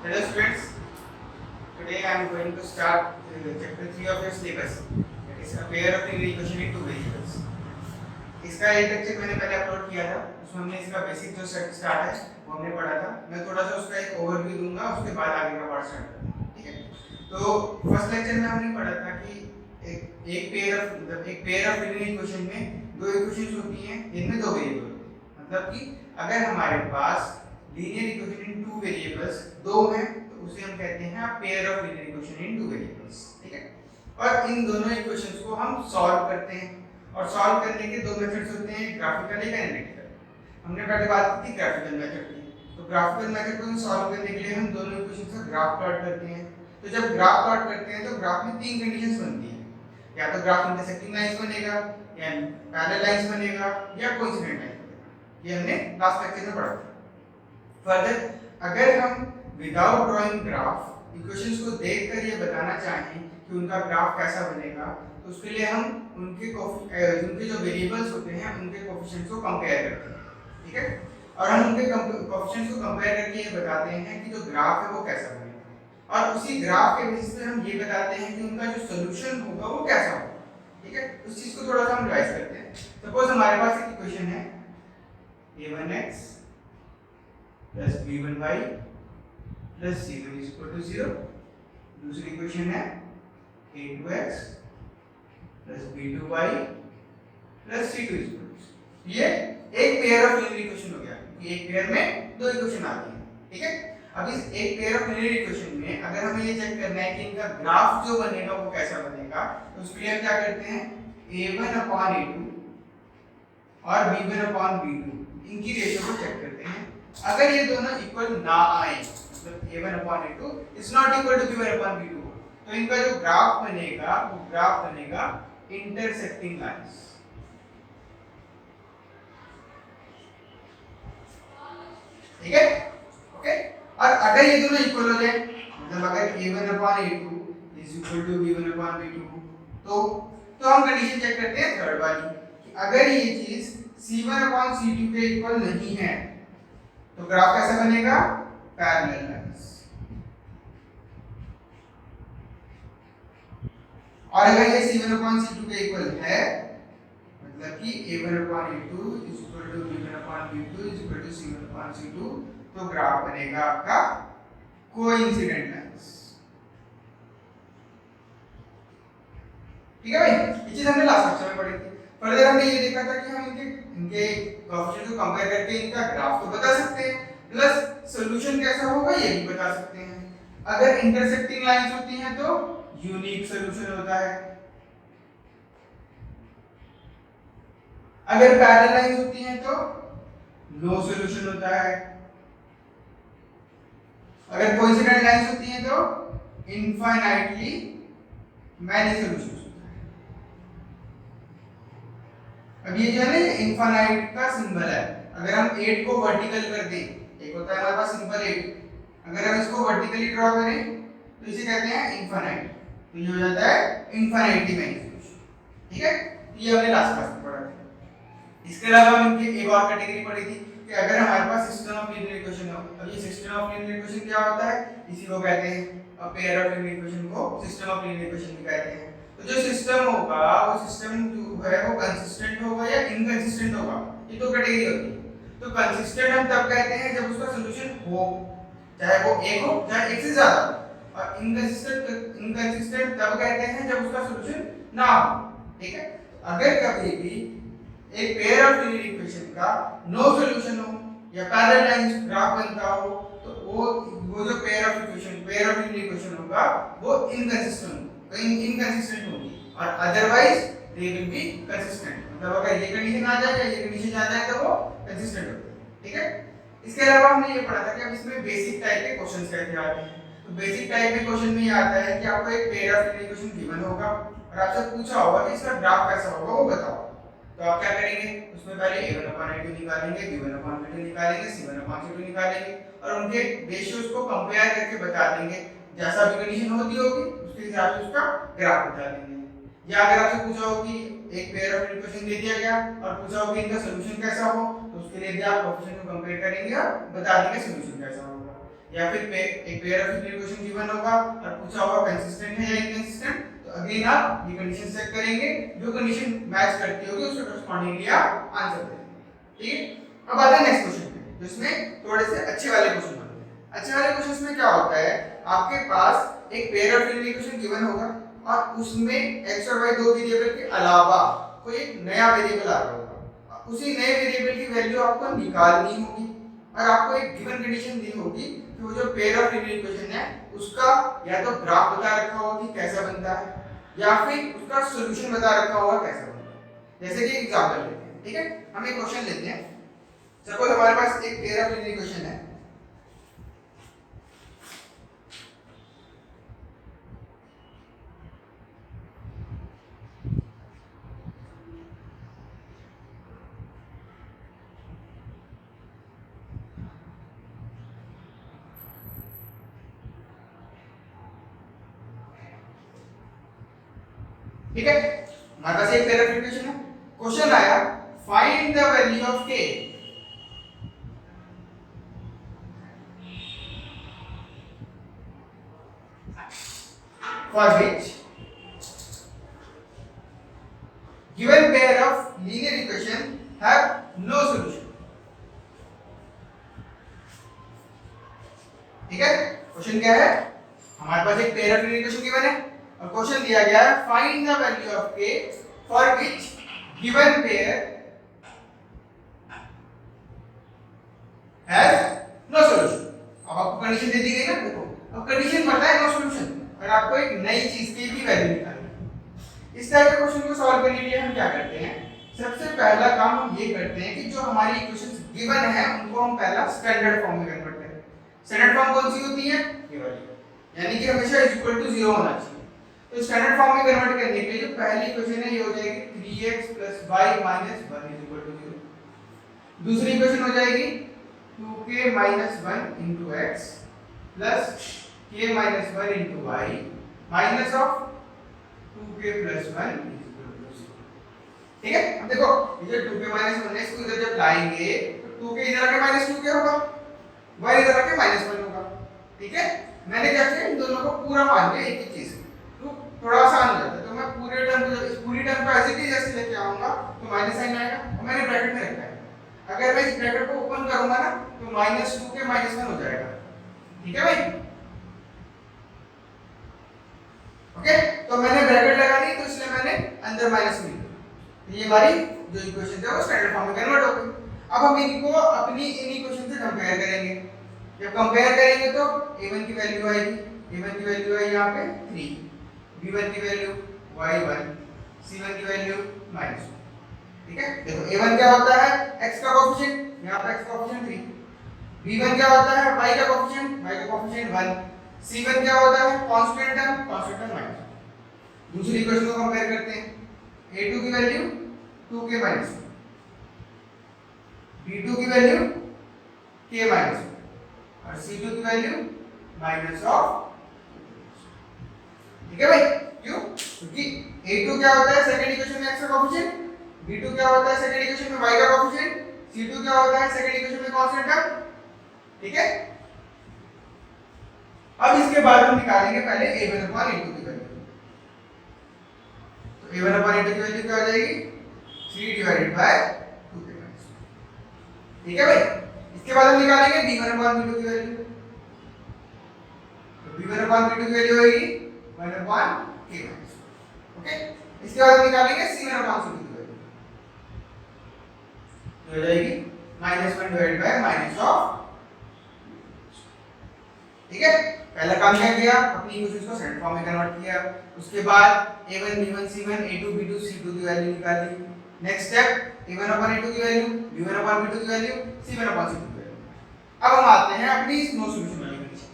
Hello students, today I am going to start chapter 3 of your syllabus. That is a pair of linear equation in two variables. इसका एक lecture मैंने पहले upload किया था, उसमें हमने इसका बेसिक जो स्टार्ट है वो हमने पढ़ा था. मैं थोड़ा सा उसका एक ओवरव्यू दूंगा, उसके बाद आगे का पार्ट स्टार्ट करेंगे. ठीक है. तो फर्स्ट लेक्चर में हमने पढ़ा था कि एक पेयर ऑफ लिनियर इक्वेशन में दो इक्वेशंस होती हैं, इनमें दो वेरिएबल होते हैं. मतलब कि अगर हमारे पास linear equation in two variables दो हैं तो उसे हम कहते हैं pair of linear equation in two variables. ठीक है. और इन दोनों इक्वेशंस को हम सॉल्व करते हैं और सॉल्व करने के दो मेथड्स होते हैं, ग्राफिकल एक एनालिटिकल. हमने पहले बात की थी ग्राफिकल मेथड की. तो ग्राफिकल मेथड को सॉल्व करने के लिए हम दोनों इक्वेशंस का ग्राफ प्लॉट करते हैं. तो जब ग्राफ प्लॉट करते हैं तो ग्राफ में तीन कंडीशंस बनती हैं. या तो ग्राफ इंटरसेक्टिंग लाइंस बनेगा, या पैरेलल लाइंस बनेगा, या कोइंसिडेंट लाइन बनेगा. ये हमने लास्ट लेक्चर में पढ़ा था. फर्दर अगर हम विदाउट ड्राइंग ग्राफ इक्वेशंस को देखकर ये बताना चाहें कि उनका ग्राफ कैसा बनेगा तो उसके लिए हम उनके जो वेरिएबल्स होते हैं उनके कोएफिशिएंट्स को कंपेयर करते हैं. ठीक है. और हम उनके कोएफिशिएंट्स को कंपेयर करके ये बताते हैं कि जो ग्राफ है वो कैसा बनेगा. और उसी ग्राफ के बेसिस पे हम ये बताते हैं कि उनका जो सॉल्यूशन होगा वो कैसा होगा. ठीक है. उस चीज को थोड़ा सा हम रिवाइज करते हैं. सपोज हमारे पास एक इक्वेशन है a1x plus b1y plus c1 is equal to 0. दूसरी इक्वेशन है a2x plus b2y plus c2 is equal to 0. ये एक पेयर ऑफ लीनियर इक्वेशन हो गया. ये एक पेयर में दो इक्वेशन आती हैं. ठीक है. अब इस एक पेयर ऑफ लीनियर इक्वेशन में अगर हमें ये चेक करना है कि इनका ग्राफ जो बनेगा वो कैसा बनेगा तो उसके लिए हम क्या करते हैं a1 upon a2 और b1 upon b2 इनकी रेशियो को चेक करते हैं. अगर ये दोनों इक्वल ना आए मतलब a1 upon a2 is not equal to b1 upon b2 तो इनका जो ग्राफ बनेगा वो ग्राफ बनेगा इंटरसेक्टिंग लाइंस. ठीक है. ओके. और अगर ये दोनों इक्वल हो जाए मतलब अगर a1 upon a2 is equal to b1 upon b2 तो हम कंडीशन चेक करते हैं थर्ड वाली कि अगर ये चीज c1 upon c2 के इक्वल नहीं है तो ग्राफ कैसा बनेगा पैरेलल लाइंस. और अगर ये c1 upon c2 के इक्वल है मतलब कि a1 upon a2 is equal to b1 upon b2 is equal to c1 upon c2 तो ग्राफ बनेगा आपका कोइंसिडेंट लाइंस. ठीक है भाई. ये चीज हमने लास्ट लेक्चर में पढ़ी थी. फर्दर हमने ये देखा था कि हम इनके कोएफिशिएंट को कंपेयर करके इनका ग्राफ तो बता सकते हैं प्लस सॉल्यूशन कैसा होगा ये भी बता सकते हैं. अगर इंटरसेक्टिंग लाइंस होती हैं तो यूनिक सॉल्यूशन होता है. अगर पैरेलल लाइंस होती हैं तो नो सॉल्यूशन होता है. अगर कोइंसिडेंट लाइंस होती हैं तो इनफाइनाइटली मैनी सॉल्यूशंस होता है. अब ये जो है ना ये इनफाइनाइट का सिंबल है. अगर हम 8 को वर्टिकल कर दें, एक होता है हमारे पास सिंपल 8, अगर हम इसको वर्टिकली ड्रॉ करें तो इसे कहते हैं इनफाइनाइट. तो ये हो जाता है इनफाइनाइटली मैनी सॉल्यूशन. ठीक है. ये हमने लास्ट क्लास में पढ़ा था. इसके अलावा हम इनकी एक और कैटेगरी पढ़ी थी कि अगर हमारे पास सिस्टम ऑफ लीनियर इक्वेशन हो. अब ये सिस्टम ऑफ लीनियर इक्वेशन क्या होता है इसी को कहते हैं पेयर ऑफ लीनियर इक्वेशन को सिस्टम ऑफ लीनियर इक्वेशन भी कहते हैं. तो जो सिस्टम होगा वो सिस्टम जो है वो कंसिस्टेंट होगा या इनकंसिस्टेंट होगा. ये दो कैटेगरी होती है. तो कंसिस्टेंट हम तब कहते हैं जब उसका सॉल्यूशन हो चाहे वो एक हो चाहे एक से ज्यादा हो. और इनकंसिस्टेंट तब कहते हैं जब उसका सॉल्यूशन ना हो. ठीक है. अगर कभी भी एक पेयर ऑफ लीनियर इक्वेशन का नो सॉल्यूशन हो या पैरेलल लाइंस ग्राफ बनता हो तो वो जो पेयर ऑफ लीनियर इक्वेशन होगा वो इनकंसिस्टेंट होगी और otherwise they will be consistent. मतलब अगर ये कंडीशन आ जाए या ये कंडीशन आ जाए तो वो कंसिस्टेंट होते हैं. ठीक है. इसके अलावा हमने ये पढ़ा था कि अब इसमें बेसिक टाइप के क्वेश्चंस कैसे आते हैं. तो बेसिक टाइप के क्वेश्चन में ये आता है कि आपको एक pair of linear equation given होगा और आपसे पूछा होगा कि इसका ग्राफ कैसा होगा वो बताओ. तो आप क्या करेंगे उसमें पहले a1 upon a2 निकालेंगे, b1 upon b2 निकालेंगे, c1 upon c2 निकालेंगे और उनके रेशियोज को कंपेयर करके बता देंगे. जैसा भी कंडीशन होती होगी उसके हिसाब से उसका ग्राफ बता देंगे. या अगर आपसे पूछा हो कि एक पेयर ऑफ इक्वेशन दे दिया गया और पूछा हो कि इनका सॉल्यूशन कैसा हो तो उसके लिए भी आप कोएफिशिएंट को कंपेयर करेंगे और बता देंगे सॉल्यूशन कैसा होगा. या फिर एक पेयर ऑफ इक्वेशन गिवन होगा और पूछा होगा कंसिस्टेंट है या इनकंसिस्टेंट, तो अगेन आप ये कंडीशन चेक करेंगे, जो कंडीशन मैच करती होगी उसके करस्पॉन्डिंगली आप आंसर देंगे। ठीक है, अब आते हैं नेक्स्ट क्वेश्चन पे, जिसमें थोड़े से अच्छे वाले क्वेश्चन होते हैं। अच्छे वाले क्वेश्चन में क्या होता है, आपके पास एक पेयर ऑफ इक्वेशन गिवन होगा और उसमें x और y दो वेरिएबल के अलावा कोई एक नया वेरिएबल आ रहा होगा, उसी नए वेरिएबल की वैल्यू आपको निकालनी होगी और आपको एक गिवन कंडीशन दी होगी कि वो जो पेयर ऑफ इक्वेशन है उसका या तो ग्राफ बता रखा होगा कि कैसा बनता है या फिर उसका सॉल्यूशन बता रखा होगा कैसा बनता है। जैसे कि एग्जांपल लेते हैं, ठीक है, हम एक क्वेश्चन लेते हैं। सपोज हमारे पास एक पेयर ऑफ इक्वेशन है, ठीक है, हमारे पास एक पेयर ऑफ इक्वेशन है। क्वेश्चन आया find the value of k for which given pair of linear equation have no solution। ठीक है, क्वेश्चन क्या है, हमारे पास एक pair of linear equation given है और क्वेश्चन दिया गया है find the value of k for which given pair has no solution। अब आपको कंडीशन दे दी गई ना, देखो अब कंडीशन पता है नो सॉल्यूशन और आपको एक नई चीज की भी वैल्यू निकालनी है। इस टाइप के क्वेश्चन को सॉल्व करने के लिए हम क्या करते हैं, सबसे पहला काम हम ये करते हैं कि जो हमारी इक्वेशंस गिवन है उनको हम पहला स्टैंडर्ड फॉर्म में कन्वर्ट करें। स्टैंडर्ड फॉर्म कौन सी होती है, ये वाली, यानी कि हमेशा इक्वल टू 0 होना चाहिए। तो स्टैंडर्ड फॉर्म में कन्वर्ट करने के लिए जो पहली इक्वेशन है ये हो जाएगी 3x + y - 1 = 0। दूसरी इक्वेशन हो जाएगी 2k - 1 * x + k - 1 * y minus of 2k + 1 = 0। ठीक है, अब देखो ये 2k - 1 को इधर जब लाएंगे तो 2k इधर आके -2k होगा, y इधर आके -1 होगा। ठीक है, मैंने क्या किया, इन दोनों को पूरा मान लिया एक ही चीज, तो थोड़ा आसान हो जाता है। तो मैं पूरे टर्म को, इस पूरी टर्म को ऐसे ही जैसे लेके आऊंगा तो माइनस साइन आएगा और मैंने ब्रैकेट में रखा है। अगर मैं इस ब्रैकेट को ओपन करूंगा ना तो -2k - 1 हो जाएगा। ठीक है भाई, ओके, तो मैंने ब्रैकेट लगा दी तो इसलिए मैंने अंदर माइनस में लिया। ये हमारी जो इक्वेशन है वो स्टैंडर्ड फॉर्म में कन्वर्ट हो गई। अब हम इनको अपनी इन इक्वेशन से कंपेयर करेंगे। जब कंपेयर करेंगे तो a1 की वैल्यू आएगी, a1 की वैल्यू है यहाँ पे 3, b1 की वैल्यू y1, c1 की वैल्यू -1। ठीक है, देखो a1 क्या होता है, x का कोएफिशिएंट, यहाँ पे x का कोएफिशिएंट 3, b1 क्या होता है, y का कोएफिशिएंट 1, c1 क्या होता है, कांस्टेंट टर्म -1। दूसरी इक्वेशन को कंपेयर करते हैं, a2 की वैल्यू 2k - 1, b2 की वैल्यू k - 1 और c2 की वैल्यू -। ठीक है भाई, क्यों, क्योंकि a2 क्या होता है सेकंड इक्वेशन में x का कोएफिशिएंट, b2 क्या होता है सेकंड इक्वेशन में y का कोएफिशिएंट, c2 क्या होता है सेकंड इक्वेशन में कांस्टेंट टर्म। ठीक है, अब इसके बाद हम निकालेंगे पहले a1/a2 की वैल्यू। तो a1/a2 की वैल्यू क्या हो जाएगी, 3/2k। ठीक है भाई, इसके बाद हम निकालेंगे b1/b2 की वैल्यू। तो b1/b2 की वैल्यू होगी 1/k। ओके, इसके बाद हम निकालेंगे c1/c2 की वैल्यू, तो हो जाएगी -1/-। ठीक है, पहला काम क्या किया, अपनी इक्वेशंस को स्टैंडर्ड फॉर्म में कन्वर्ट किया। उसके बाद a1 b1 c1 a2 b2 c2 की वैल्यू निकाली। नेक्स्ट स्टेप a1/a2 की वैल्यू, b1/b2 की वैल्यू, c1/c2 की वैल्यू। अब हम आते हैं अपनी नो सॉल्यूशन वाली कंडीशन।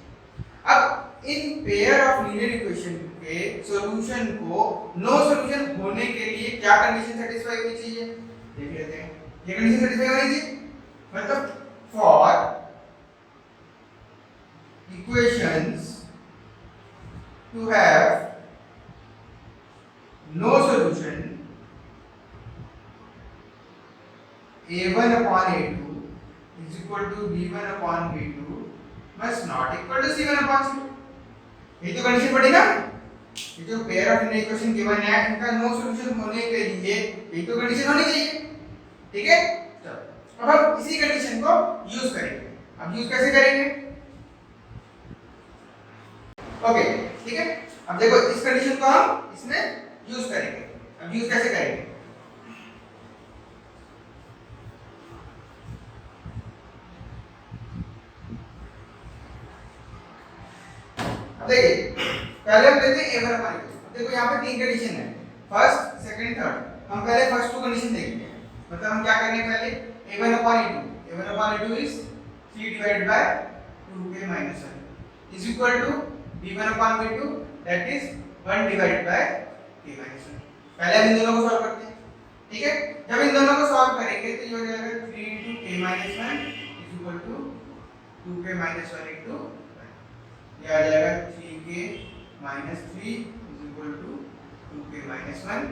अब in pair of linear equation के सॉल्यूशन को नो सॉल्यूशन होने के लिए क्या कंडीशन सेटिस्फाई होनी चाहिए, देख लेते हैं। ये कंडीशन सेटिस्फाई होनी चाहिए, मतलब for equations to have no solution a1/a2 is equal to b1/b2 must not equal to c1 upon c2. ये तो कंडीशन पड़ी ना, ये जो पेयर ऑफ इक्वेशन गिवन है इनका नो सॉल्यूशन होने के लिए ये तो कंडीशन होनी चाहिए, ठीक है। अब हम इसी कंडीशन को यूज करेंगे। अब यूज कैसे करेंगे? ओके, ठीक है। अब देखो इस कंडीशन को हम इसमें यूज करेंगे। अब यूज कैसे करेंगे? देखिए पहले हम लेते हैं a1 अपॉन a2। देखो यहाँ पे तीन कंडीशन है, फर्स्ट सेकंड थर्ड। हम पहले फर्स्ट टू कंडीशन देखते हैं। मतलब हम क्या करेंगे? पहले a1 upon a2 is 3 divided by 2k minus 1 is equal to b1 upon b2 that is 1 divided by k minus 1। पहले हम इन दोनों को सॉल्व करते हैं, ठीक है। जब इन दोनों को सॉल्व करेंगे तो ये हो जाएगा 3 k minus 1 is equal to 2k minus 1 into ये आ जाएगा 3k minus 3 is equal to 2k minus 1,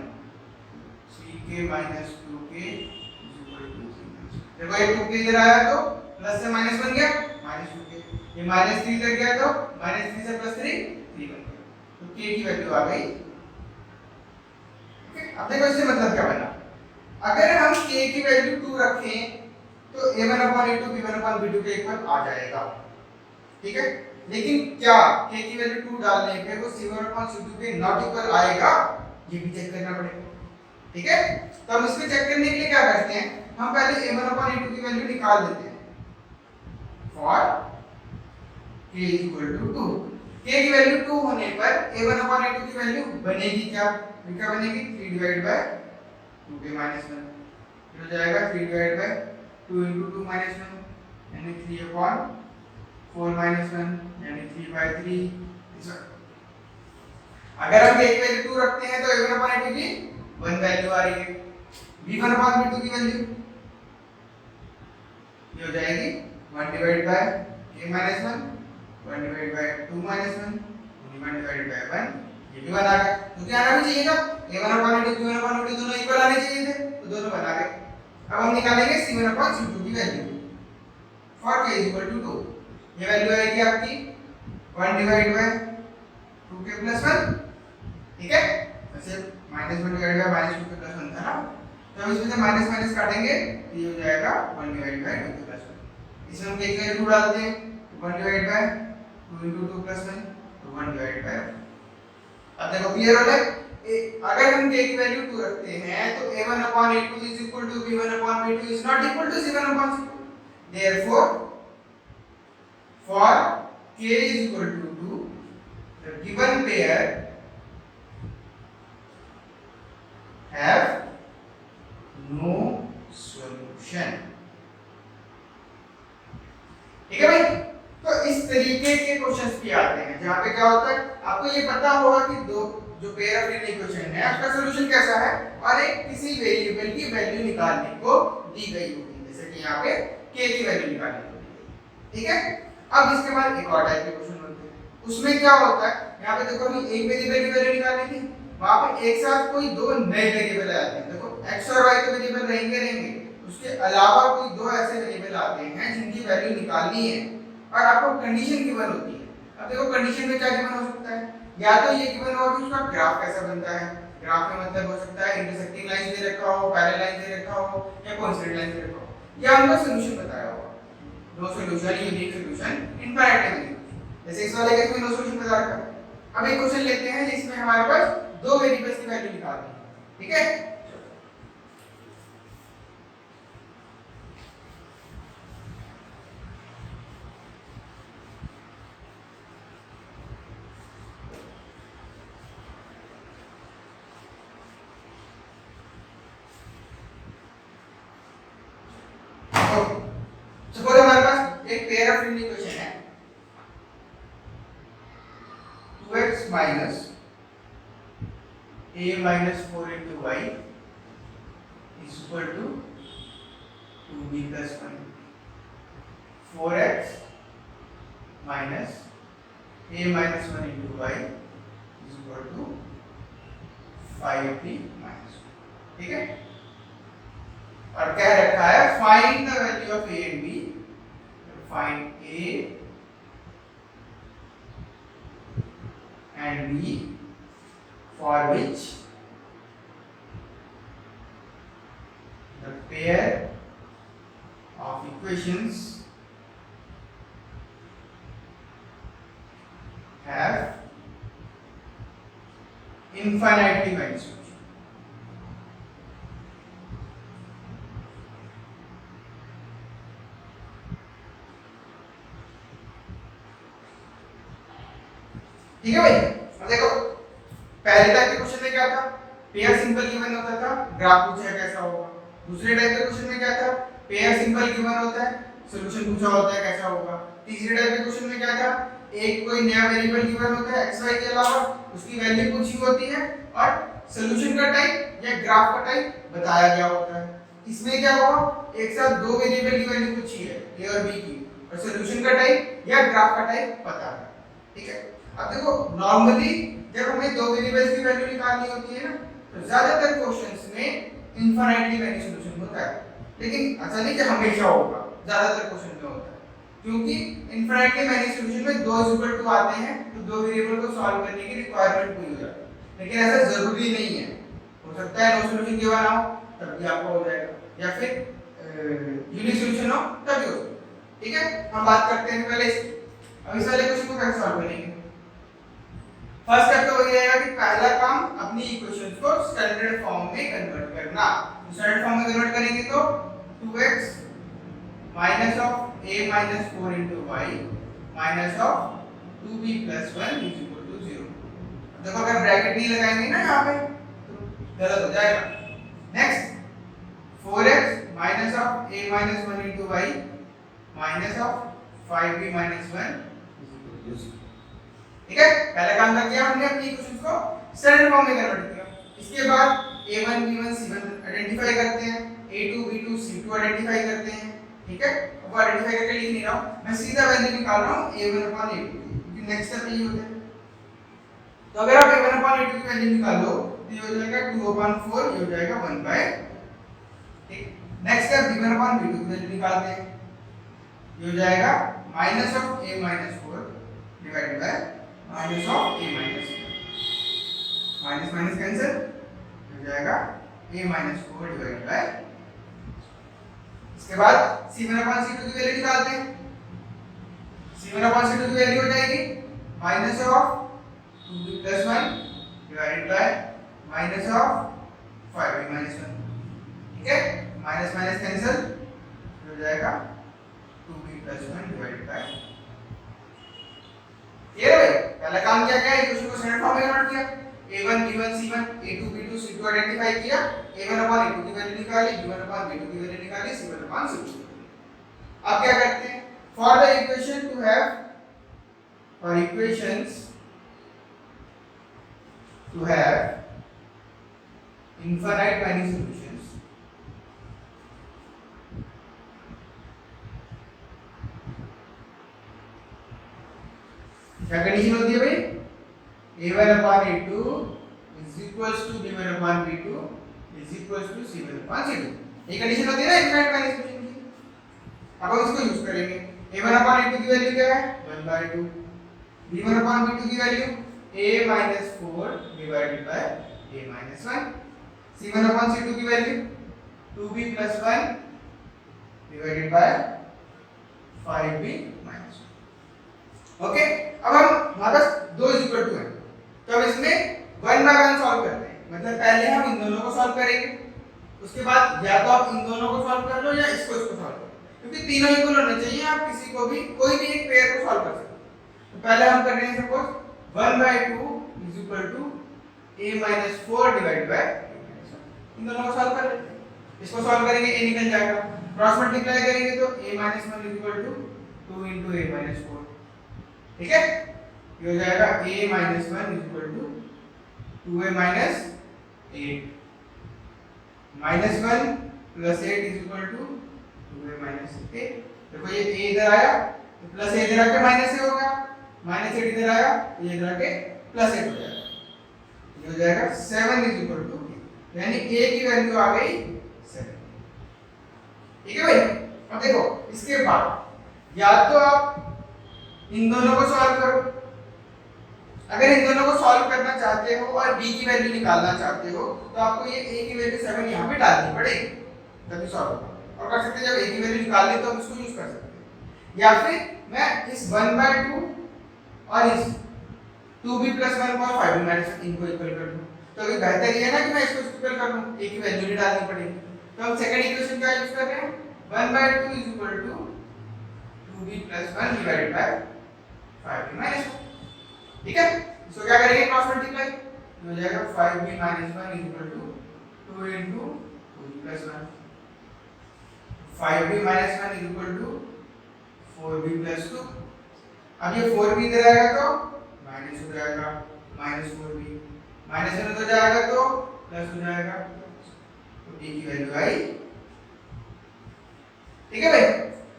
3k minus 2k is equal to 3। देखो ये 2k इधर आया तो प्लस से माइनस बन गया माइनस 2k, ये माइनस 3 इधर गया तो माइनस 3 से प्लस 3 3 बन गया, तो k की वैल्यू आ गई। ओके, अब देखो इससे मतलब क्या बना? अगर हम k की वैल्यू 2 रखें तो a1 upon a2 b1 upon b2 के इक्वल आ जाएगा, ठीक है। लेकिन क्या k की वैल्यू 2 डालने पे वो c1 अपॉन c2 के नॉट इक्वल आएगा? ये भी चेक करना पड़ेगा, ठीक है। तो हम इसको चेक करने के लिए क्या करते हैं? हम पहले a1 अपॉन a2 की वैल्यू निकाल लेते हैं for k equal to 2। k की वैल्यू 2 होने पर a1 अपॉन a2 की वैल्यू बनेगी क्या? क्या बनेगी? 3 डिवाइडेड बाय 2k माइनस 1 हो जाएगा 3 डिवाइडेड बाय 2 into 2 minus 1 यानी 3 upon 4 minus 1 यानी 3 by 3। अगर हम k की वैल्यू 2 रखते हैं तो a1 upon a2 की 1 वैल्यू आ रही है, b1 upon b2 की वैल्यू ये हो जाएगी 1 divided by k minus 1, 1 divided by 2 minus 1, 1 divided by 1, ये भी 1 आ गया। तो क्या आना भी चाहिए था? a1 upon a2 b1 upon b2 दोनों इक्वल आने चाहिए थे, तो दोनों बना गए। अब हम निकालेंगे c1 upon c2 की value for k equal to 2। ये वैल्यू आएगी आपकी 1 डिवाइड बाय 2k प्लस 1, ठीक है। वैसे -1 डिवाइड बाय -2k प्लस 1 था ना, तो हम इसमें से माइनस माइनस काटेंगे तो ये हो जाएगा 1 डिवाइड बाय 2k प्लस 1। इसमें हम k की वैल्यू 2 डालते हैं, 1 डिवाइड बाय 2 into 2 प्लस 1 तो 1 डिवाइड बाय 1। अब देखो क्लियर हो गया? अगर हम k की वैल्यू 2 रखते हैं तो a1 upon a2 is equal to b1 upon b2 is not equal to c1 upon c2। Therefore, for k is equal to 2, the given pair have no solution। ठीक है भाई? तो इस तरीके के क्वेश्चंस भी आते हैं जहां पे क्या होता है, आपको ये पता होगा कि दो जो पेयर ऑफ लीनियर इक्वेशन है उसका सॉल्यूशन कैसा है और एक किसी वेरिएबल की वैल्यू निकालने को दी गई होगी, जैसे कि यहाँ पे k की वैल्यू निकालने को दी गई, ठीक है। अब इसके बाद एक और टाइप के क्वेश्चन होते हैं, उसमें क्या होता है, यहाँ पे देखो हमें एक वेरिएबल की वैल्यू निकालनी थी, वहां पे एक साथ कोई दो नए वेरिएबल आते हैं। देखो x और y के वेरिएबल रहेंगे, उसके अलावा कोई दो ऐसे वेरिएबल आते हैं जिनकी वैल्यू निकालनी है और आपको कंडीशन गिवन होती है। अब देखो कंडीशन में क्या गिवन हो सकता है, या तो ये गिवन हो कि उसका ग्राफ कैसा बनता है, ग्राफ का मतलब हो सकता है इंटरसेक्टिंग लाइन दे रखा हो, पैरेलल लाइन दे रखा हो या कोइंसिडेंट लाइन दे रखा हो, या उनका सॉल्यूशन बताया हो, no solution unique solution infinite degree, जैसे इस वाले केस में नो सॉल्यूशन बता रखा है। अब एक क्वेश्चन लेते हैं जिसमें हमारे पास दो वेरिएबल्स की वैल्यू निकालनी है, ठीक है। सपोज हमारे पास एक पेयर ऑफ लीनियर इक्वेशन है 2x minus a minus 4 into y is equal to 2b plus 1, 4x minus a minus 1 into y is equal to 5b minus 1, ठीक है। और कह रखा है find the value of a and b, find a and B for which the pair of equations have infinitely many solutions. ठीक है भाई। अब देखो पहले टाइप के क्वेश्चन में क्या था, पेयर सिंपल गिवन होता था, ग्राफ पूछा है कैसा होगा। दूसरे टाइप के क्वेश्चन में क्या था, पेयर सिंपल गिवन होता है, सॉल्यूशन पूछा होता है कैसा होगा। तीसरे टाइप के क्वेश्चन में क्या था, एक कोई नया वेरिएबल गिवन होता है xy के अलावा, उसकी वैल्यू पूछी होती है और सॉल्यूशन का टाइप या ग्राफ का टाइप बताया गया होता है। इसमें क्या होगा, एक साथ दो वेरिएबल की वैल्यू पूछी है a और b की, और सॉल्यूशन का टाइप या ग्राफ का टाइप पता है। ठीक है। अब देखो नॉर्मली जब हमें दो वेरिएबल्स की वैल्यू निकालनी होती है ना, तो ज्यादातर क्वेश्चंस में इनफाइनाइटली मैनी सॉल्यूशन होता है, लेकिन ऐसा नहीं कि हमेशा होगा, ज्यादातर क्वेश्चन में होता है, क्योंकि इनफाइनाइटली मैनी सॉल्यूशन में 2 इज इक्वल टू आते हैं, तो दो वेरिएबल को सॉल्व करने की रिक्वायरमेंट पूरी हो जाती है। लेकिन ऐसा जरूरी नहीं है, हो सकता है नो सॉल्यूशन गिवन हो तब भी आपको हो जाएगा, या फिर यूनिक सॉल्यूशन हो तब भी हो जाएगा। ठीक है, हम बात करते हैं पहले इसकी। अब इस वाले क्वेश्चन को कैसे सॉल्व करेंगे। फर्स्ट स्टेप तो वही रहेगा कि पहला काम अपनी इक्वेशंस को स्टैंडर्ड फॉर्म में कन्वर्ट करना। स्टैंडर्ड फॉर्म में कन्वर्ट करेंगे तो 2x minus of a minus 4 into y minus of 2b plus 1 is equal to 0। देखो अगर ब्रैकेट नहीं लगाएंगे ना यहाँ पे तो गलत हो जाएगा। Next 4x minus of a minus 1 into y minus of 5b minus 1 is equal to 0। ठीक है, पहला काम कर दिया हमने अपनी इक्वेशंस को स्टैंडर्ड फॉर्म में कन्वर्ट किया। इसके बाद a1 b1 c1 आइडेंटिफाई करते हैं, a2 b2 c2 आइडेंटिफाई करते हैं। ठीक है, अब आइडेंटिफाई करके लिख नहीं रहा हूं, मैं सीधा वैल्यू निकाल रहा हूं a1 upon a2 की, क्योंकि नेक्स्ट स्टेप यही होता है। तो अगर आप a1 upon a2 की वैल्यू निकालो तो ये हो जाएगा 2 upon 4, ये हो जाएगा 1 by। ठीक, next step b1 upon b2 की वैल्यू निकालते हैं, ये हो जाएगा minus of a minus 4 divided by minus of a minus 4, minus minus cancel हो जाएगा a minus 4 डिवाइडेड बाय। इसके बाद c1 upon c2 की वैल्यू निकालते हैं, c1 upon c2 की वैल्यू हो जाएगी minus of 2b plus 1 divided by minus of 5b minus 1। ठीक है, माइनस माइनस कैंसिल हो जाएगा 2b plus 1 डिवाइडेड बाय। ये भाई पहला काम क्या किया, इक्वेशन को स्टैंडर्ड फॉर्म में कन्वर्ट किया, a1 b1 c1 a2 b2 c2 identify किया, a1 upon a2 की वैल्यू निकाली, b1 upon b2 की वैल्यू निकाली, c1 upon c2। अब क्या करते हैं, for the equation to have, for equations to have infinite many solutions, क्या कंडीशन होती है भाई, a1 upon a2 is equals to b1 upon b2 is equals to c1 upon c2। ये condition होती है ना इनफाइनाइट मैनी सॉल्यूशन की। अब हम इसको यूज करेंगे, a1 upon a2 की वैल्यू क्या है 1 by 2, b1 upon b2 की value a minus 4 divided by a minus 1, c1 upon c2 की value 2b plus 1 divided by 5b minus 1। Okay, अब हम हमारे पास 2 is equal to है, तो अब इसमें 1 by 1 सॉल्व करते हैं। मतलब पहले हम इन दोनों को सॉल्व करेंगे, उसके बाद या तो आप इन दोनों को सॉल्व कर लो या इसको सॉल्व करो, क्योंकि तीनों इक्वल होने चाहिए, आप किसी को भी कोई भी एक पेयर को सॉल्व कर सकते हो। तो पहले हम कर रहे हैं suppose 1 by 2 is equal to a minus 4 divided by a minus 1। इन दोनों को सॉल्व कर लेते हैं, इसको सॉल्व करेंगे a निकल जाएगा, क्रॉस मल्टीप्लाई करेंगे तो a minus 1 is equal to 2 into a minus 4। ठीक है, ये हो जाएगा a minus 1 is equal to 2a minus 8, minus 1 plus 8 is equal to 2a minus 8। देखो ये a इधर आया तो प्लस a इधर आके माइनस a हो गया, माइनस 8 इधर आया तो ये इधर आके प्लस 8 हो जाएगा, ये हो जाएगा 7 is equal to a, यानी a की वैल्यू आ गई 7। ठीक है भाई। अब देखो इसके बाद या तो आप इन दोनों को सॉल्व करो, अगर इन दोनों को सॉल्व करना चाहते हो और b की वैल्यू निकालना चाहते हो तो आपको ये a की वैल्यू 7 यहाँ पे डालनी पड़ेगी, तभी सॉल्व होगा। और कर सकते हैं जब a की वैल्यू निकाल ले तो हम इसको यूज कर सकते हैं, या फिर मैं इस 1/2 और इस 2b + 1 और 5b - 1 को इक्वल कर दूं। तो अभी बेहतर ये है ना कि मैं इसको इक्वल कर लूं, a की वैल्यू नहीं डालनी पड़ेगी। तो हम सेकंड इक्वेशन क्या यूज कर रहे हैं, 1/2 = 2b + 1 / 5b - 1। ठीक है, इसको क्या करेंगे, क्रॉस मल्टीप्लाई, तो हो जाएगा 5b - 1 = 2 into 2b + 1, 5b - 1 = 4b + 2। अब ये 4b इधर आएगा तो माइनस हो जाएगा, -4b, -1 हो जाएगा तो प्लस हो जाएगा, तो b की वैल्यू आई। ठीक है भाई,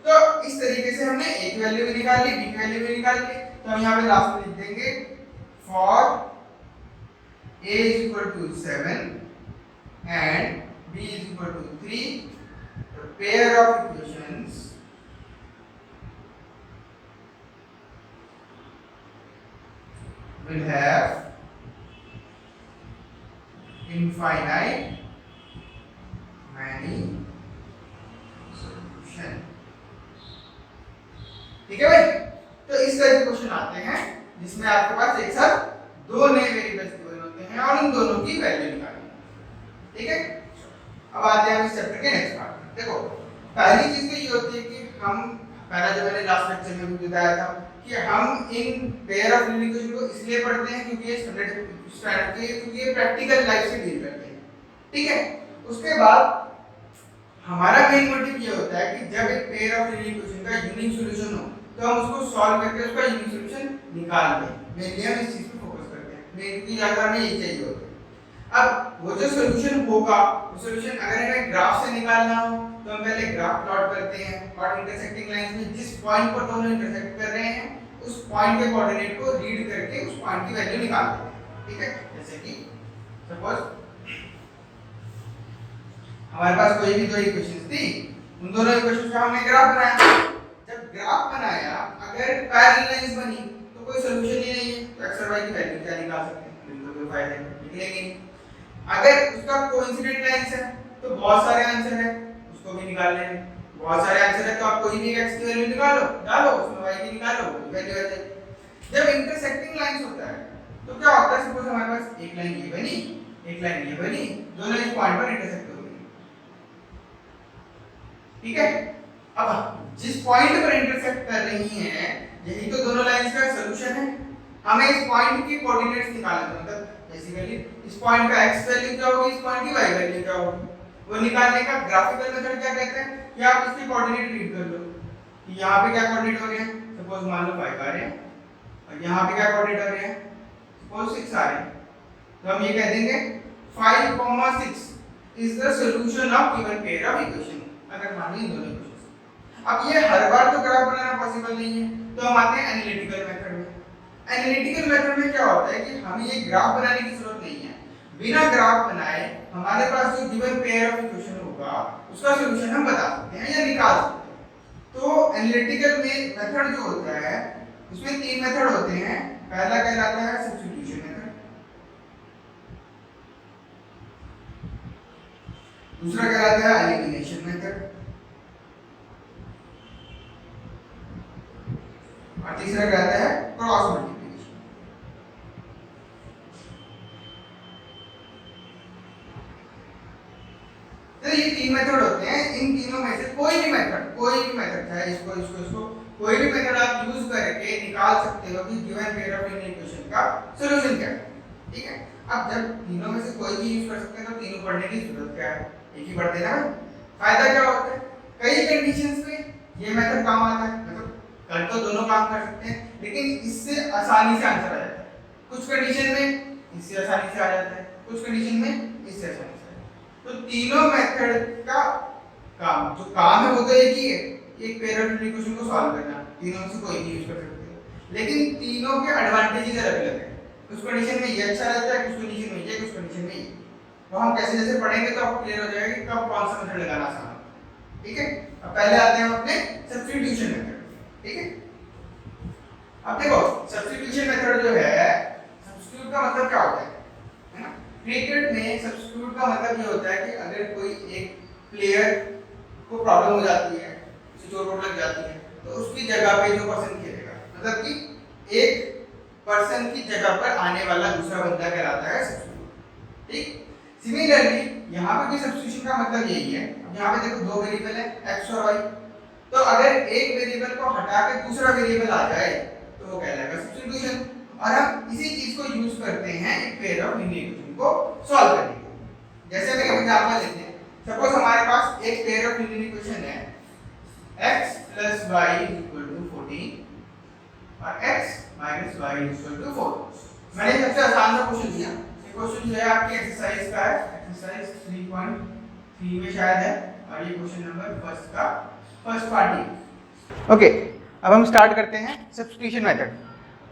तो इस तरीके से हमने a की वैल्यू भी निकाल ली, b की वैल्यू भी निकाल ली। तो हम यहाँ पे लास्ट में लिख देंगे for a = 7 and b = 3, the pair of equations will have infinite many solution। ठीक है भाई, तो इस तरह के क्वेश्चन आते हैं जिसमें आपके पास एक साथ दो नए वेरिएबल्स गिवन होते हैं और उन दोनों की वैल्यू निकालनी है। ठीक है, अब आते हैं इस चैप्टर के नेक्स्ट पार्ट में। देखो, पहली चीज तो ये होती है कि हम पहला जो मैंने लास्ट लेक्चर में भी बताया था कि हम in pair of linear equation को इसलिए पढ़ते हैं क्योंकि ये स्टैंडर्ड के, क्योंकि ये प्रैक्टिकल लाइफ से डील करते हैं। ठीक है, उसके बाद हमारा मेन मोटिव ये होता है कि जब एक पेयर ऑफ लीनियर इक्वेशन का यूनिक सॉल्यूशन हो तो हम उसको सॉल्व करके उसका यूनिक सॉल्यूशन निकाल दें। मेनली हम इस चीज पे फोकस करते हैं, क्योंकि ज्यादा हमें ये चाहिए होता है। अब वो जो सॉल्यूशन होगा, वो सॉल्यूशन अगर हमें ग्राफ से निकालना हो तो हम पहले ग्राफ प्लॉट करते हैं और इंटरसेक्टिंग लाइंस में जिस पॉइंट पर दोनों इंटरसेक्ट कर रहे हैं उस पॉइंट के कोऑर्डिनेट को रीड करके उस पॉइंट की वैल्यू निकालते हैं। ठीक है, जैसे कि सपोज हमारे पास कोई भी दो इक्वेशंस थी, उन दोनों इक्वेशंस का हमने ग्राफ बनाया। जब ग्राफ बनाया, अगर पैरेलल लाइंस बनी तो कोई सॉल्यूशन ही नहीं है, तो x और y की वैल्यू क्या निकाल सकते हैं, बिल्कुल कोई फायदा नहीं, निकलेंगे। अगर उसका कोइंसिडेंट लाइंस है तो बहुत सारे आंसर है, उसको भी निकाल लेंगे। बहुत सारे आंसर है तो आप कोई भी x की वैल्यू निकालो, डालो, उसमें y की निकालो, वैल्यू आ जाएगी। जब इंटरसेक्टिंग लाइंस होता है तो क्या होता है, सपोज हमारे पास एक लाइन ये बनी, एक लाइन ये बनी, दोनों इस पॉइंट पर इंटरसेक्ट हो गई। ठीक है, अब जिस पॉइंट पर इंटरसेक्ट कर रही हैं यही तो दोनों लाइंस का सॉल्यूशन है। हमें इस पॉइंट की कोऑर्डिनेट्स निकालना है, मतलब बेसिकली इस पॉइंट का x वैल्यू क्या होगी, इस पॉइंट की y वैल्यू क्या होगी, वो निकालने का ग्राफिकल मेथड क्या कहते हैं कि आप इसकी कोऑर्डिनेट रीड कर लो कि यहाँ पे क्या कोऑर्डिनेट हो रहे हैं, सपोज मान लो 5 आ रहे हैं और यहाँ पे क्या कोऑर्डिनेट आ रहे हैं, सपोज 6 आ रहे हैं। तो हम ये कह देंगे 5, 6 is the solution of given pair of equation. अगर मान लो इन दोनों इक्वेशंस, अब ये हर बार तो ग्राफ बनाना पॉसिबल नहीं है, तो हम आते हैं एनालिटिकल मेथड में। एनालिटिकल मेथड में क्या होता है कि हमें ये ग्राफ बनाने की जरूरत नहीं है, बिना ग्राफ बनाए हमारे पास जो गिवन पेयर ऑफ इक्वेशन होगा उसका सॉल्यूशन हम बता सकते हैं या निकाल सकते हैं। तो एनालिटिकल में मेथड जो होता है उसमें तीन मेथड होते हैं। पहला कहलाता है सब्स्टिट्यूशन मेथड, दूसरा कहलाता है एलिमिनेशन मेथड और तीसरा कहलाता है क्रॉस मल्टीप्लिकेशन। तो ये तीन मेथड होते हैं, इन तीनों में से कोई भी मेथड चाहे इसको कोई भी मेथड आप यूज करके निकाल सकते हो कि given pair of linear equation का सॉल्यूशन क्या है। ठीक है, अब जब तीनों में से कोई भी यूज कर सकते हैं तो तीनों पढ़ने की जरूरत क्या है, एक ही पढ़ते हैं ना। फायदा क्या होता है, कई कंडीशंस में ये मेथड काम आता है, मतलब कर तो दोनों काम कर सकते हैं लेकिन इससे आसानी से आंसर आ जाता है। कुछ कंडीशन में इससे आसानी से आ जाता है, कुछ कंडीशन में इससे आसानी से आ जाता है। तो तीनों मेथड का काम जो काम है वो तो एक ही है, एक पेयर ऑफ लीनियर इक्वेशन को सॉल्व करना। तीनों में से कोई भी यूज कर सकते हो, लेकिन तीनों के एडवांटेजेस अलग अलग हैं। कुछ कंडीशन में ये अच्छा रहता है, कुछ कंडीशन में ये, कुछ कंडीशन में ये। तो हम कैसे जैसे पढ़ेंगे तो आपको क्लियर हो जाएगा कि कब कौन सा मेथड लगाना आसान है। ठीक है, अब पहले आते हैं अपने सब्स्टिट्यूशन मेथड। ठीक है, अब देखो सब्स्टिट्यूशन मेथड जो है सब्स्टिट्यूट का मतलब ये होता है कि अगर कोई एक प्लेयर को प्रॉब्लम हो जाती है, उसे चोट लग जाती है, तो उसकी जगह पे जो पर्सन खेलेगा, मतलब कि एक पर्सन की जगह पर आने वाला दूसरा बंदा कहलाता है सब्स्टिट्यूट। ठीक, सिमिलरली यहाँ पे भी सब्स्टिट्यूशन का मतलब यही है। यहाँ पे देखो दो वेरिएबल है x और y, तो अगर एक वेरिएबल को हटा के दूसरा वेरिएबल आ जाए तो वो कहलाएगा सब्स्टिट्यूशन। और हम इसी चीज को यूज करते हैं एक पेयर ऑफ लीनियर इक्वेशन को सॉल्व करने के लिए। जैसे हम एक एग्जांपल लेते हैं, सपोज हमारे पास एक पेयर ऑफ लीनियर इक्वेशन है x + y = 14 और x - y = 4। मैंने सबसे आसान सा क्वेश्चन दिया। ये क्वेश्चन जो है आपकी एक्सरसाइज का है, एक्सरसाइज 3.3 में शायद है, और ये क्वेश्चन नंबर फर्स्ट का फर्स्ट पार्ट है। ओके, अब हम स्टार्ट करते हैं सब्स्टिट्यूशन मेथड।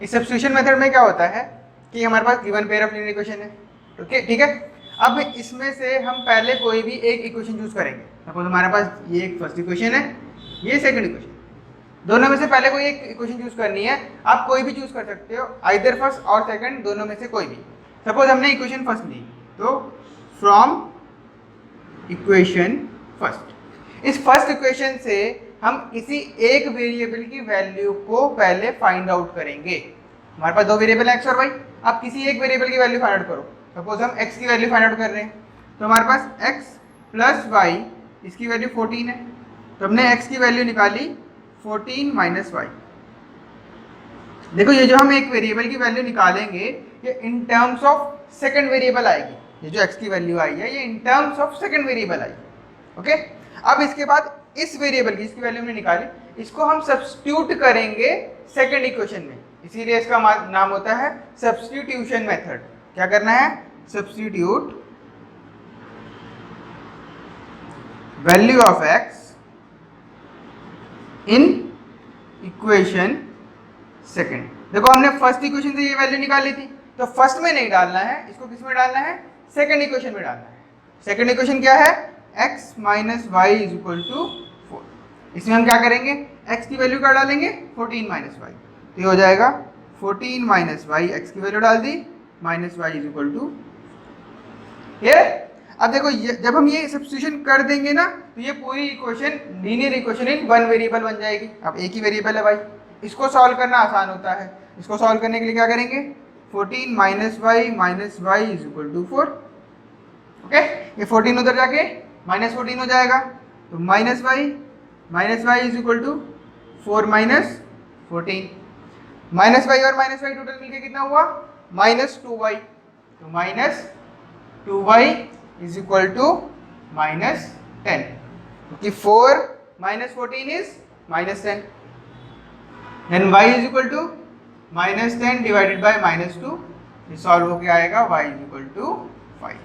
इस सब्स्टिट्यूशन मेथड में क्या होता है कि हमारे पास given pair of linear equation है, ओके ठीक है। अब इसमें से हम पहले कोई भी एक इक्वेशन चूज करेंगे। सपोज हमारे पास ये एक फर्स्ट इक्वेशन है, ये सेकंड इक्वेशन, दोनों में से पहले कोई एक इक्वेशन चूज करनी है। आप कोई भी चूज कर सकते हो, आइदर फर्स्ट और सेकंड, दोनों में से कोई भी। सपोज हमने इक्वेशन फर्स्ट ली, तो फ्रॉम इक्वेशन फर्स्ट, इस फर्स्ट इक्वेशन से हम किसी एक वेरिएबल की वैल्यू को पहले फाइंड आउट करेंगे। हमारे पास दो वेरिएबल है x और y, आप किसी एक वेरिएबल की वैल्यू फाइंड आउट करो। सपोज हम x की वैल्यू फाइंड आउट कर रहे हैं, तो हमारे पास x + y, इसकी वैल्यू 14 है, तो हमने x की वैल्यू निकाली 14 - y। देखो ये जो हम एक वेरिएबल की वैल्यू निकालेंगे ये in terms of second variable आएगी। ये जो x की वैल्यू आई है ये in terms of second variable I, okay. अब इसके बाद इस वेरिएबल की, इसकी वैल्यू हमने निकाली, इसको हम सब्स्टिट्यूट करेंगे सेकंड इक्वेशन में, इसीलिए इसका नाम होता है सब्स्टिट्यूशन मेथड। क्या करना है? Substitute value of x in equation second. देखो हमने फर्स्ट इक्वेशन से ये वैल्यू निकाली थी, तो फर्स्ट में नहीं डालना है, इसको किस में डालना है? सेकंड इक्वेशन में डालना है। सेकंड इक्वेशन क्या है? x - y = 4। इसमें हम क्या करेंगे? x की वैल्यू क्या डालेंगे? 14 - y, तो ये हो जाएगा 14 - y, x की वैल्यू डाल दी, -y = ये। अब देखो जब हम ये सब्स्टिट्यूशन कर देंगे ना, तो ये पूरी equation linear equation in one variable बन जाएगी। अब एक ही वेरिएबल है भाई, इसको सॉल्व करना आसान होता है। इसको सॉल्व करने के लिए क्या करेंगे? 14 - y = 4, ओके। ये 14 उधर जाके -14 हो जाएगा, तो -y = 4 - 14, -y और -y टोटल मिलके कितना हुआ? -2y, तो -2y = -10, क्योंकि 4 - 14 is -10, then y = -10 divided by -2, ये सॉल्व होके आएगा y = 5।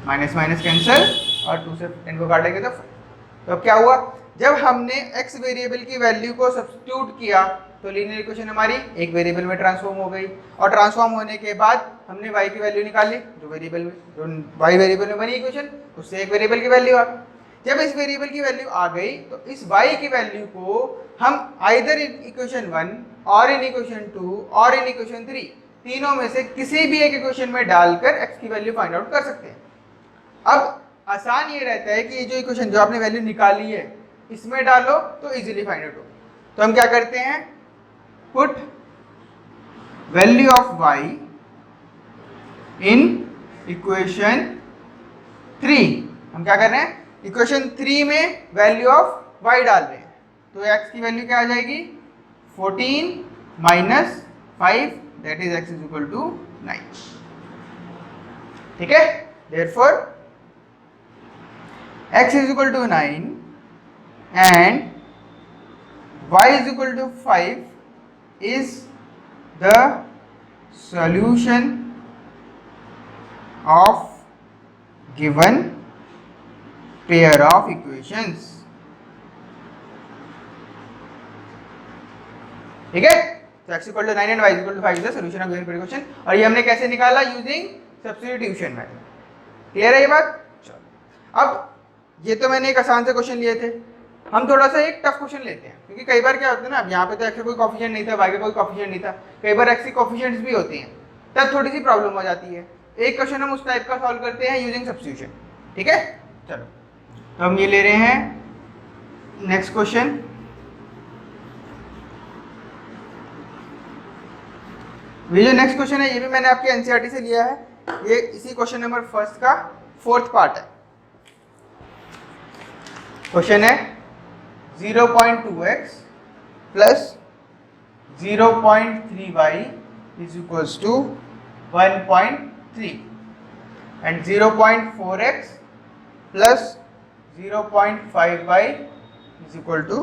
माइनस माइनस कैंसिल और 2 से 10 को काटेंगे तो अब क्या हुआ? जब हमने x वेरिएबल की वैल्यू को सब्स्टिट्यूट किया तो लीनियर इक्वेशन हमारी एक वेरिएबल में ट्रांसफॉर्म हो गई, और ट्रांसफॉर्म होने के बाद हमने y की वैल्यू निकाली, जो y वेरिएबल में बनी इक्वेशन, उससे एक वेरिएबल की वैल्यू आ गई। जब इस वेरिएबल की वैल्यू आ गई तो इस y की वैल्यू को हम आइदर इन इक्वेशन 1 और इन इक्वेशन 2 और इन इक्वेशन 3, तीनों में से किसी भी एक इक्वेशन में डालकर x की वैल्यू फाइंड आउट कर सकते हैं। अब आसान ये रहता है कि ये जो इक्वेशन जो आपने वैल्यू निकाली है इसमें डालो तो इजीली फाइंड आउट हो। तो हम क्या करते हैं? Put value of y in equation 3। हम क्या कर रहे हैं? इक्वेशन 3 में वैल्यू ऑफ y डाल रहे हैं, तो x की वैल्यू क्या आ जाएगी? 14 - 5, दैट इज x = 9, ठीक है। Therefore x = 9 and y = 5 is the solution of given pair of equations, ठीक है। तो x = 9 and y = 5 is the solution of given pair of equation, और ये हमने कैसे निकाला? Using substitution method. क्लियर है ये बात? चलो, अब ये तो मैंने एक आसान से क्वेश्चन लिए थे, हम थोड़ा सा एक टफ क्वेश्चन लेते हैं, क्योंकि कई बार क्या होता है ना, अब यहाँ पे तो x का कोई कोफिशिएंट नहीं था, y का कोई कोफिशिएंट नहीं था, कई बार x के कोफिशिएंट्स भी होते हैं, तब थोड़ी सी प्रॉब्लम हो जाती है। एक क्वेश्चन हम उस टाइप का सॉल्व करते हैं यूजिंग सब्स्टिट्यूशन। ठीक है, चलो तो हम ये ले रहे हैं नेक्स्ट क्वेश्चन। ये जो नेक्स्ट क्वेश्चन है ये भी मैंने आपके एनसीईआरटी से लिया है, ये इसी क्वेश्चन नंबर फर्स्ट का फोर्थ पार्ट है। क्वेश्चन है 0.2x plus 0.3y is equals to 1.3 and 0.4x plus 0.5y is equal to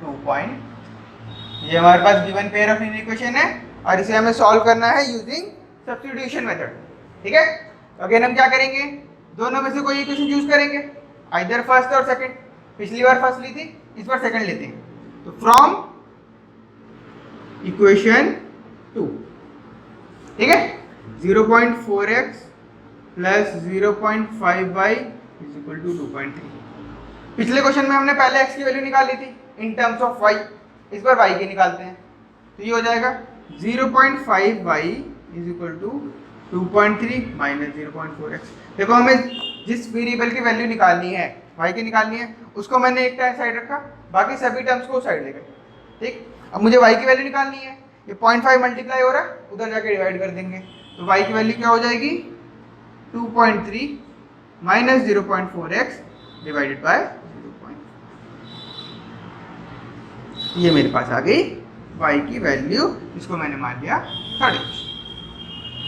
2. ये हमारे पास given pair of linear equation है और इसे हमें सॉल्व करना है यूजिंग सब्स्टिट्यूशन मेथड। ठीक है, तो अगेन हम क्या करेंगे, दोनों में से कोई इक्वेशन चूज करेंगे, आइदर फर्स्ट और सेकंड। पिछली बार फर्स्ट ली थी, इस बार सेकंड लेते हैं। तो फ्रॉम इक्वेशन 2, ठीक है, 0.4x plus 0.5y is equal to 2.3। पिछले क्वेश्चन में हमने पहले x की वैल्यू निकाल ली थी इन टर्म्स ऑफ y, इस बार y की निकालते हैं। तो ये हो जाएगा 0.5y is equal to 2.3 minus 0.4x। देखो हमें जिस वेरिएबल की वैल्यू निकालनी है, y की निकालनी है, उसको मैंने एक साइड रखा, बाकी सभी टर्म्स को साइड ले गए। ठीक, अब मुझे y की वैल्यू निकालनी है, ये 0.5 मल्टीप्लाई हो रहा है, उधर जाके डिवाइड कर देंगे। तो y की वैल्यू क्या हो जाएगी, 2.3 माइनस 0.4x डिवाइडेड बाय 0. ये मेरे पास आ गई y की वैल्यू, इसको मैंने मान लिया थर्ड इक्वेशन।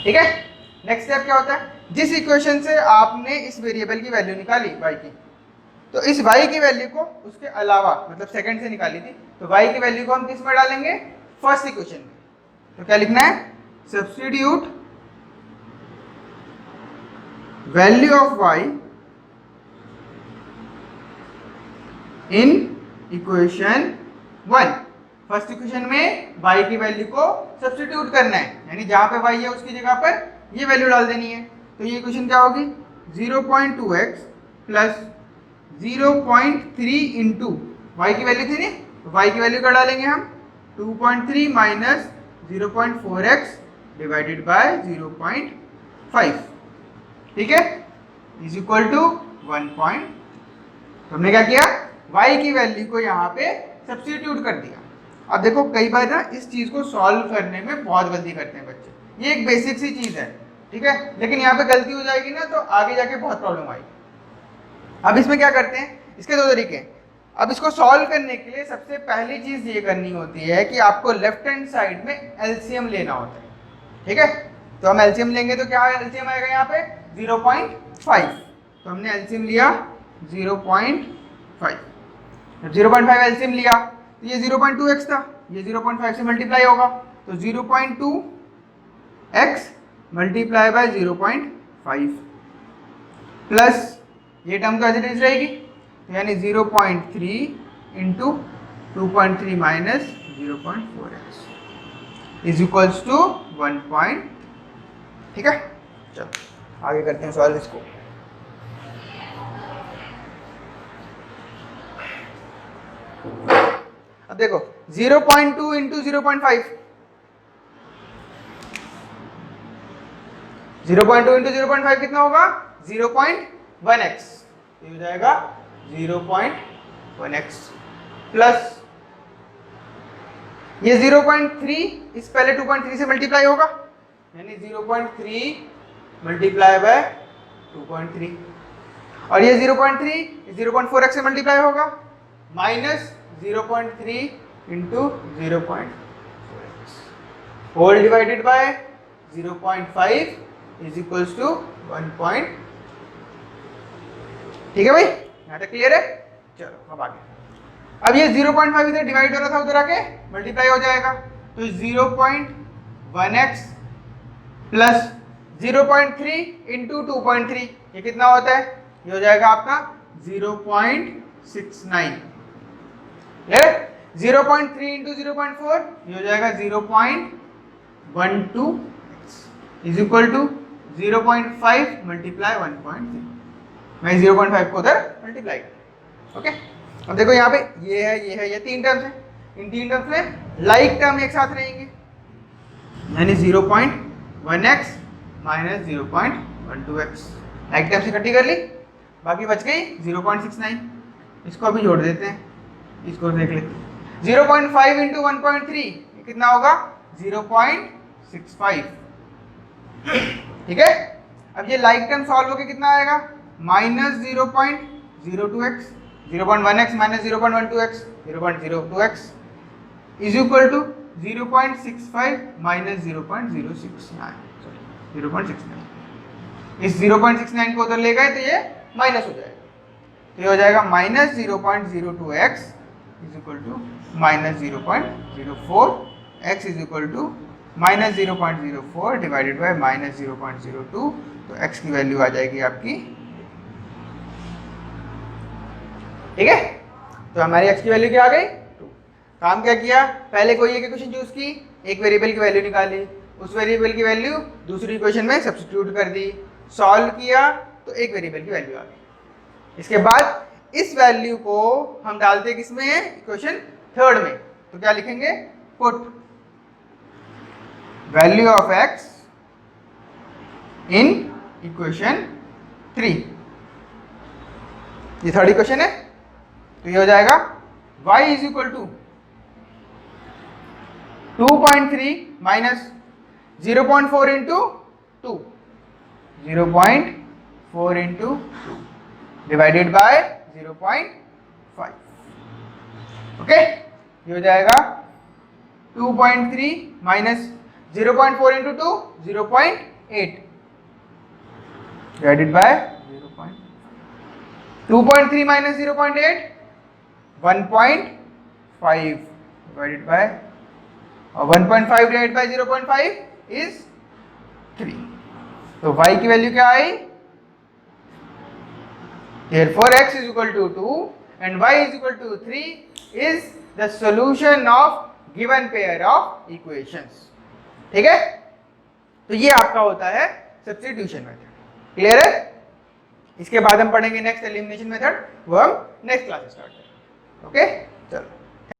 ठीक है, नेक्स्ट स्टेप क्या होता है, जिस इक्वेशन से आपने इस वेरिएबल की वैल्यू निकाली y की, तो इस y की वैल्यू को उसके अलावा मतलब सेकंड से निकाली थी, तो y की वैल्यू को हम किस में डालेंगे, फर्स्ट इक्वेशन में। तो क्या लिखना है, substitute value of y in equation 1। First equation में y की वैल्यू को सब्स्टिट्यूट करना है, यानी जहां पे y है उसकी जगह पर ये वैल्यू डाल देनी है। तो ये इक्वेशन क्या होगी, 0.2x प्लस 0.3 इंटू y की वैल्यू थी नहीं, तो y की वैल्यू क्या डालेंगे हम, 2.3 माइनस 0.4x डिवाइडेड बाय 0.5। ठीक है, इज इक्वल टू 1. तो हमने क्या किया, y की वैल्यू को यहाँ पे सब्स्टिट्यूट कर दिया। अब देखो कई बार ना इस चीज को सॉल्व करने में बहुत गलती करते हैं बच्चे, ये एक बेसिक सी चीज है, ठीक है, लेकिन यहाँ पे गलती हो जाएगी ना तो आगे जाके बहुत प्रॉब्लम आएगी। अब इसमें क्या करते हैं, इसके दो तरीके हैं। अब इसको सॉल्व करने के लिए सबसे पहली चीज ये करनी होती है कि आपको लेफ्ट हैंड साइड में एलसीएम लेना होता है। ठीक है, तो हम एलसीएम लेंगे तो क्या एलसीएम आएगा यहाँ पे, 0.5। तो हमने एलसीएम लिया 0.5। 0.5 एलसीएम लिया तो ये 0.2x था, ये 0.5 से मल्टीप्लाई होगा, तो 0.2x मल्टीप्लाई बाय 0.5 प्लस ये टर्म का एज रहेगी, तो यानी 0.3 into 2.3 minus 0.4x is equals to 1. ठीक है, चलो आगे करते हैं सॉल्व इसको। अब देखो 0.2 इंटू 0.5, 0.2 इंटू 0.5 कितना होगा, 0.1x, ये हो जाएगा 0.1x प्लस ये 0.3 इस पहले 2.3 से मल्टीप्लाई होगा, यानी 0.3 मल्टीप्लाई बाय 2.3, और ये 0.3 0.4x से मल्टीप्लाई होगा, minus 0.3 into 0.4x whole divided by 0.5 is equals to 1. ठीक है भाई, यहाँ तक क्लियर है। चलो अब आगे, अब ये 0.5 इधर डिवाइड हो रहा था, उधर आके मल्टीप्लाई हो जाएगा, तो 0.1x प्लस 0.3 इंटू 2.3 ये कितना होता है, ये हो जाएगा आपका 0.69। 0.3 इंटू 0.4 ये हो जाएगा 0.12 इज इक्वल टू 0.5 मल्टीप्लाई 1.3। मैं 0.5 को उधर मल्टीप्लाई कर, ओके। अब देखो यहाँ पे ये है, ये तीन टर्म्स है, इन तीन टर्म्स में लाइक टर्म एक साथ रहेंगे, यानी 0.1x minus 0.12x। Like time से इकट्ठी कर ली, बाकी बच गई 0.69। इसको अभी जोड़ देते हैं, इसको देख लेते हैं। 0.5 इंटू 1.3 ये कितना होगा 0.65। ठीक है, अब ये लाइक टर्म सॉल्व होके कितना आएगा minus 0.02x, 0.1x minus 0.12x, 0.02x is equal to 0.65 minus 0.069, 0.69। इस 0.69 को उधर ले गए तो ये माइनस हो जाएगा, तो ये हो जाएगा minus 0.02x is equal to minus 0.04, x is equal to minus 0.04 divided by minus 0.02, तो x की वैल्यू आ जाएगी आपकी। ठीक है, तो हमारी x की वैल्यू क्या आ गई 2। काम क्या किया, पहले कोई एक इक्वेशन चूज की, एक वेरिएबल की वैल्यू निकाली, उस वेरिएबल की वैल्यू दूसरी इक्वेशन में सब्स्टिट्यूट कर दी, सॉल्व किया तो एक वेरिएबल की वैल्यू आ गई। इसके बाद इस वैल्यू को हम डालते किसमें है, इक्वेशन थर्ड में, तो क्या लिखेंगे, put value of x in equation 3। ये थर्ड इक्वेशन है, तो ये हो जाएगा y is equal to 2.3 minus 0.4 into 2, 0.4 into 2 divided by 0.5। Okay, ये हो जाएगा 2.3 minus 0.4 into 2, 0.8 divided by 0.5। 2.3 minus 0.8, 1.5 divided by 1.5 divided by 0.5 is 3। तो y की वैल्यू क्या आई, therefore x is equal to 2 and y is equal to 3 is the solution of given pair of equations। ठीक है, तो ये आपका होता है सब्स्टिट्यूशन मेथड। क्लियर है, इसके बाद हम पढ़ेंगे नेक्स्ट एलिमिनेशन मेथड, वो हम नेक्स्ट क्लास में स्टार्ट करेंगे। ओके, चलो।